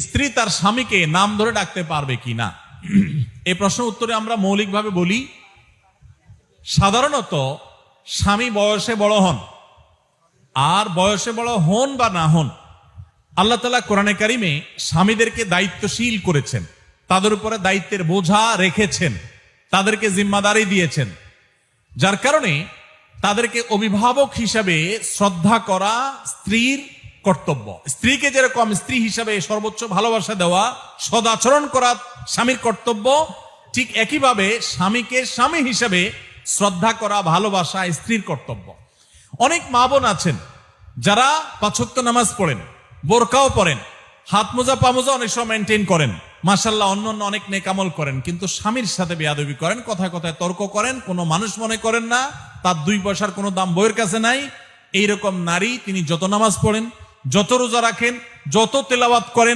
স্ত্রী তার স্বামীকে নাম ধরে ডাকতে পারবে কিনা, এই প্রশ্নের উত্তরে আমরা মৌলিকভাবে বলি, সাধারণত স্বামী বয়সে বড় হন, আর বয়সে বড় হন বা না হন, আল্লাহ তাআলা কোরআনে কারিমে স্বামীদেরকে দায়িত্বশীল করেছেন, তাদের উপরে দায়িত্বের বোঝা রেখেছেন, তাদেরকে জিম্মাদারি দিয়েছেন, যার কারণে তাদেরকে অভিভাবক হিসাবে শ্রদ্ধা করা স্ত্রীর কর্তব্য। স্ত্রীকে যেরকম স্ত্রী হিসাবে সর্বোচ্চ ভালোবাসা দেওয়া, সদাচরণ করা স্বামীর কর্তব্য, ঠিক একইভাবে স্বামীকে স্বামী হিসাবে শ্রদ্ধা করা, ভালোবাসা স্ত্রীর কর্তব্য। অনেক মা বোন আছেন যারা 5 ওয়াক্ত নামাজ পড়েন, বোরকাও পরেন, হাত মোজা পা মোজা অনেক সময় মেনটেন করেন, মাশাআল্লাহ অন্য অনেক নেকামল করেন, কিন্তু স্বামীর সাথে বেয়াদবি করেন, কথায় কথায় তর্ক করেন, কোনো মানুষ মনে করেন না, তার 2 পয়সার কোনো দাম বইয়ের কাছে নাই। এইরকম নারী তিনি যত নামাজ পড়েন, যত রোজা রাখেন, যত তেলাওয়াত করেন,